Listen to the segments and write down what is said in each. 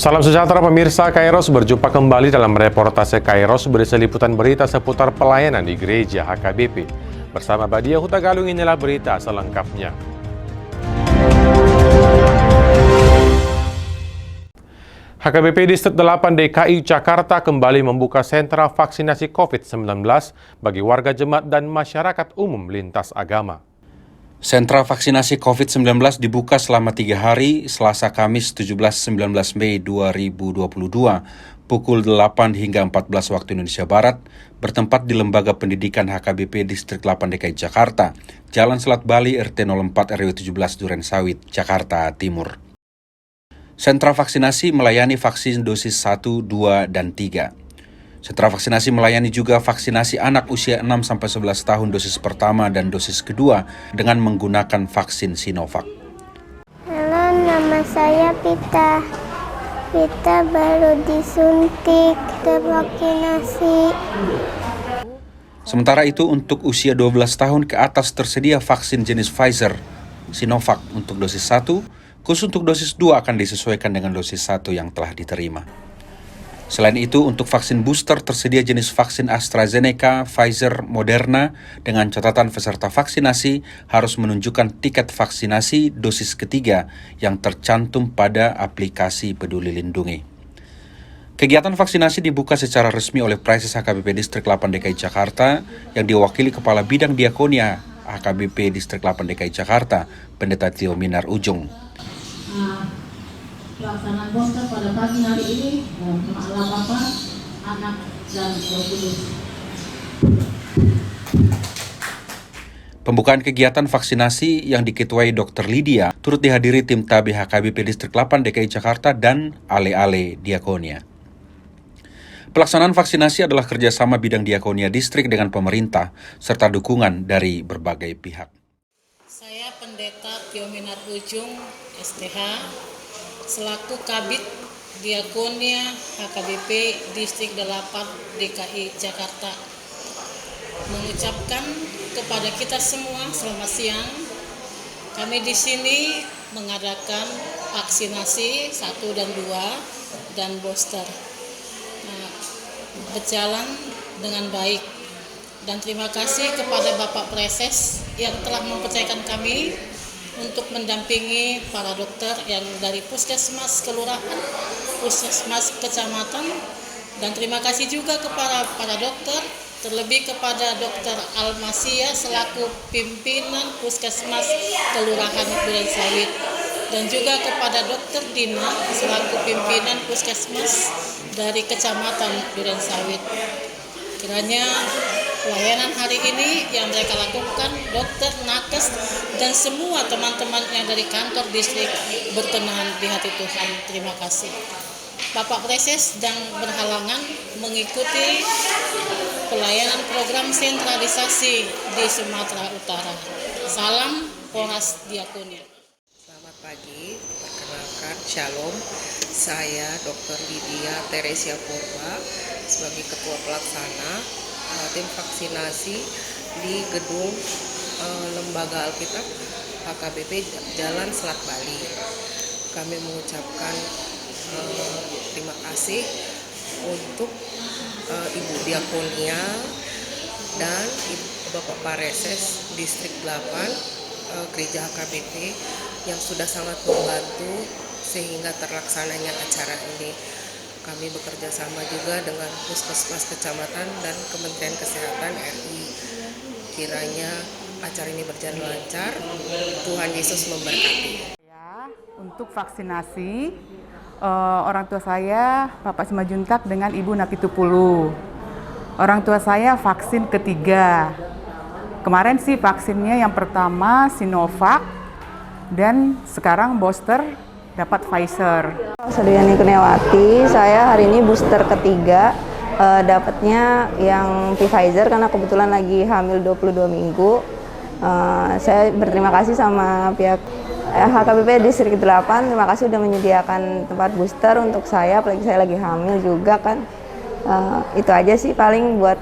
Salam sejahtera pemirsa Kairos, berjumpa kembali dalam reportase Kairos berisi liputan berita seputar pelayanan di Gereja HKBP. Bersama Badia Hutagalung, inilah berita selengkapnya. HKBP Distrik 8 DKI Jakarta kembali membuka sentra vaksinasi COVID-19 bagi warga jemaat dan masyarakat umum lintas agama. Sentra vaksinasi COVID-19 dibuka selama 3 hari, Selasa Kamis 17-19 Mei 2022, pukul 8 hingga 14 waktu Indonesia Barat, bertempat di Lembaga Pendidikan HKBP Distrik 8 DKI Jakarta, Jalan Selat Bali RT 04 RW 17 Duren Sawit, Jakarta Timur. Sentra vaksinasi melayani vaksin dosis 1, 2, dan 3. Sentra vaksinasi melayani juga vaksinasi anak usia 6-11 tahun dosis pertama dan dosis kedua dengan menggunakan vaksin Sinovac. Halo, nama saya Pita. Pita baru disuntik vaksinasi. Sementara itu untuk usia 12 tahun ke atas tersedia vaksin jenis Pfizer, Sinovac untuk dosis 1, khusus untuk dosis 2 akan disesuaikan dengan dosis 1 yang telah diterima. Selain itu, untuk vaksin booster tersedia jenis vaksin AstraZeneca, Pfizer, Moderna dengan catatan peserta vaksinasi harus menunjukkan tiket vaksinasi dosis ketiga yang tercantum pada aplikasi Peduli Lindungi. Kegiatan vaksinasi dibuka secara resmi oleh Preses HKBP Distrik 8 DKI Jakarta yang diwakili Kepala Bidang Diakonia HKBP Distrik 8 DKI Jakarta, Pendeta Tio Minar Ujung. Pelaksanaan booster pada pagi hari ini kepala Bapak, anak, dan Roh Kudus. Pembukaan kegiatan vaksinasi yang diketuai Dr. Lydia turut dihadiri tim TABI HKBP Distrik 8 DKI Jakarta dan Ale-Ale Diakonia. Pelaksanaan vaksinasi adalah kerjasama bidang diakonia distrik dengan pemerintah serta dukungan dari berbagai pihak. Saya Pendeta Tio Minar Ujung, STH, selaku Kabid Diakonia HKBP Distrik 8 DKI Jakarta, mengucapkan kepada kita semua selamat siang. Kami di sini mengadakan vaksinasi 1 dan 2 dan booster. Berjalan dengan baik. Dan terima kasih kepada Bapak Preses yang telah mempercayakan kami untuk mendampingi para dokter yang dari puskesmas kelurahan, puskesmas kecamatan, dan terima kasih juga kepada para dokter, terlebih kepada Dr. Almasia selaku pimpinan puskesmas kelurahan Duren Sawit, dan juga kepada Dr. Dina selaku pimpinan puskesmas dari kecamatan Duren Sawit. Kiranya pelayanan hari ini yang mereka lakukan, dokter, nakes, dan semua teman-teman yang dari kantor distrik berkenan di hati Tuhan. Terima kasih. Bapak Preses dan berhalangan mengikuti pelayanan program sentralisasi di Sumatera Utara. Salam Polres Diakonia. Selamat pagi, perkenalkan Shalom. Saya Dr. Lydia Teresia Purba sebagai Ketua Pelaksana tim vaksinasi di gedung Lembaga Alkitab HKBP Jalan Selat Bali. Kami mengucapkan terima kasih untuk Ibu Diakonia dan Bapak Pareses Distrik 8 Gereja HKBP yang sudah sangat membantu sehingga terlaksananya acara ini. Kami bekerja sama juga dengan Puskesmas Kecamatan dan Kementerian Kesehatan RI. Kiranya acara ini berjalan lancar. Tuhan Yesus memberkati. Ya, untuk vaksinasi, orang tua saya Bapak Simajuntak dengan Ibu Napitupulu. Orang tua saya vaksin ketiga. Kemarin sih vaksinnya yang pertama Sinovac dan sekarang booster dapat Pfizer. Sediani Kurniawati, saya hari ini booster ketiga, dapatnya yang Pfizer karena kebetulan lagi hamil 22 minggu. Saya berterima kasih sama pihak HKBP Distrik 8, terima kasih sudah menyediakan tempat booster untuk saya, apalagi saya lagi hamil juga kan. Itu aja sih paling buat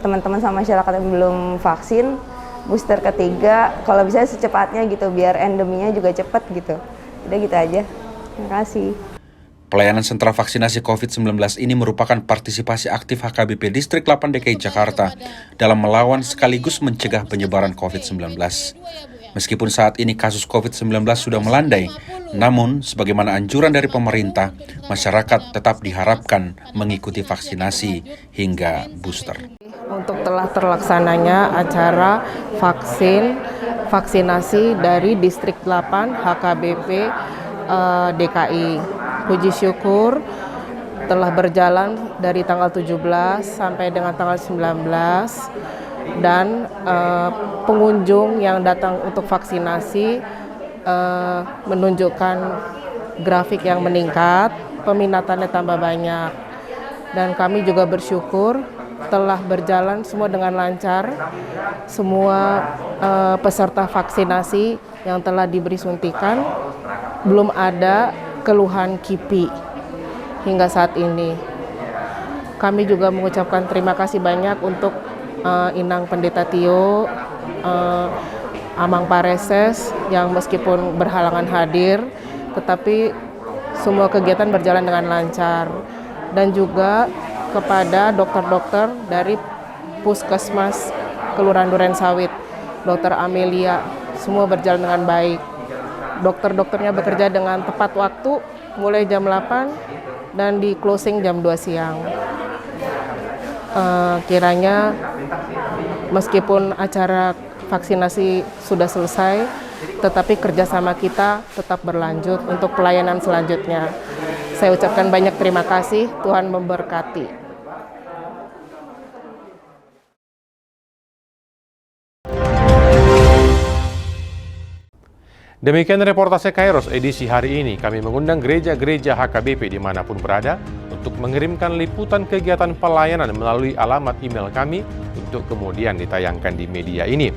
teman-teman sama masyarakat yang belum vaksin, booster ketiga, kalau bisa secepatnya gitu, biar endeminya juga cepat gitu. Udah gitu aja. Terima kasih. Pelayanan sentra vaksinasi COVID-19 ini merupakan partisipasi aktif HKBP Distrik 8 DKI Jakarta dalam melawan sekaligus mencegah penyebaran COVID-19. Meskipun saat ini kasus COVID-19 sudah melandai, namun sebagaimana anjuran dari pemerintah, masyarakat tetap diharapkan mengikuti vaksinasi hingga booster. Untuk telah terlaksananya acara vaksinasi dari Distrik 8 HKBP DKI. Puji syukur telah berjalan dari tanggal 17 sampai dengan tanggal 19 dan pengunjung yang datang untuk vaksinasi menunjukkan grafik yang meningkat, peminatannya tambah banyak. Dan kami juga bersyukur telah berjalan semua dengan lancar. Semua peserta vaksinasi yang telah diberi suntikan, belum ada keluhan KIPI hingga saat ini. Kami juga mengucapkan terima kasih banyak untuk Inang Pendeta Tio, Amang Pareses yang meskipun berhalangan hadir, tetapi semua kegiatan berjalan dengan lancar. Dan juga kepada dokter-dokter dari Puskesmas Kelurahan Durensawit, Dr. Amelia, semua berjalan dengan baik. Dokter-dokternya bekerja dengan tepat waktu, mulai jam 8 dan di closing jam 2 siang. Kiranya meskipun acara vaksinasi sudah selesai, tetapi kerjasama kita tetap berlanjut untuk pelayanan selanjutnya. Saya ucapkan banyak terima kasih, Tuhan memberkati. Demikian reportase Kairos edisi hari ini. Kami mengundang gereja-gereja HKBP dimanapun berada untuk mengirimkan liputan kegiatan pelayanan melalui alamat email kami untuk kemudian ditayangkan di media ini.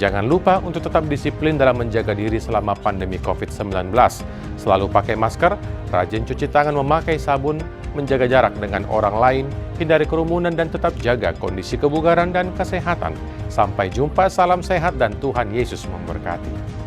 Jangan lupa untuk tetap disiplin dalam menjaga diri selama pandemi COVID-19. Selalu pakai masker, rajin cuci tangan, memakai sabun, menjaga jarak dengan orang lain, hindari kerumunan dan tetap jaga kondisi kebugaran dan kesehatan. Sampai jumpa, salam sehat dan Tuhan Yesus memberkati.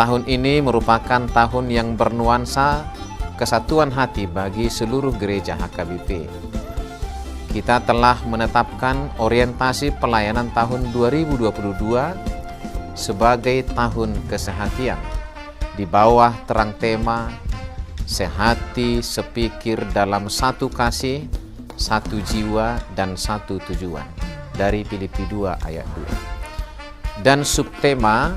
Tahun ini merupakan tahun yang bernuansa kesatuan hati bagi seluruh gereja HKBP. Kita telah menetapkan orientasi pelayanan tahun 2022 sebagai tahun kesehatian di bawah terang tema sehati sepikir dalam satu kasih, satu jiwa dan satu tujuan dari Filipi 2 ayat 2. Dan subtema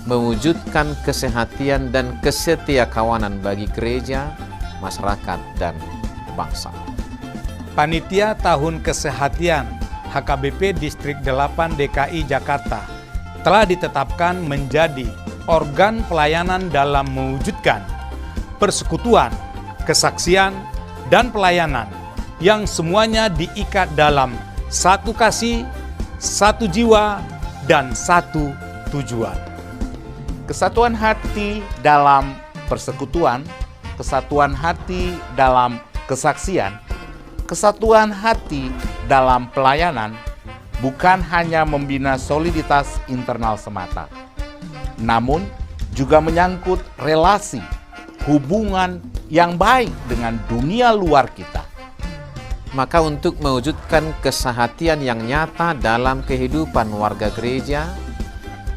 mewujudkan kesehatian dan kesetiakawanan bagi gereja, masyarakat, dan bangsa. Panitia Tahun Kesehatian HKBP Distrik 8 DKI Jakarta telah ditetapkan menjadi organ pelayanan dalam mewujudkan persekutuan, kesaksian, dan pelayanan yang semuanya diikat dalam satu kasih, satu jiwa, dan satu tujuan. Kesatuan hati dalam persekutuan, kesatuan hati dalam kesaksian, kesatuan hati dalam pelayanan bukan hanya membina soliditas internal semata, namun juga menyangkut relasi, hubungan yang baik dengan dunia luar kita. Maka untuk mewujudkan kesehatian yang nyata dalam kehidupan warga gereja,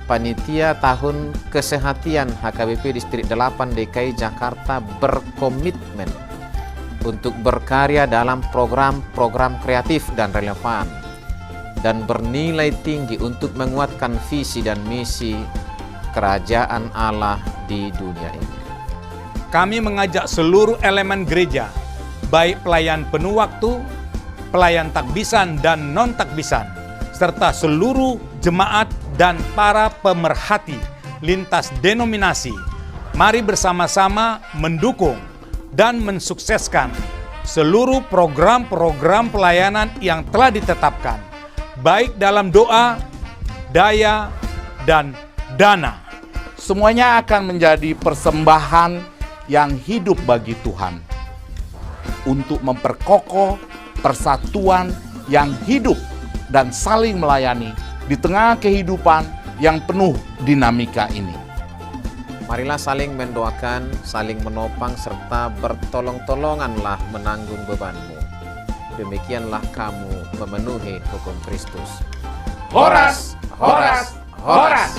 Panitia Tahun Kesehatian HKBP Distrik 8 DKI Jakarta berkomitmen untuk berkarya dalam program-program kreatif dan relevan dan bernilai tinggi untuk menguatkan visi dan misi kerajaan Allah di dunia ini. Kami mengajak seluruh elemen gereja, baik pelayan penuh waktu, pelayan takbisan dan non-takbisan, serta seluruh jemaat dan para pemerhati lintas denominasi. Mari bersama-sama mendukung, dan mensukseskan seluruh program-program pelayanan yang telah ditetapkan, baik dalam doa, daya, dan dana. Semuanya akan menjadi persembahan yang hidup bagi Tuhan untuk memperkokoh persatuan yang hidup dan saling melayani di tengah kehidupan yang penuh dinamika ini. Marilah saling mendoakan, saling menopang, serta bertolong-tolonganlah menanggung bebanmu. Demikianlah kamu memenuhi hukum Kristus. Horas, horas, horas!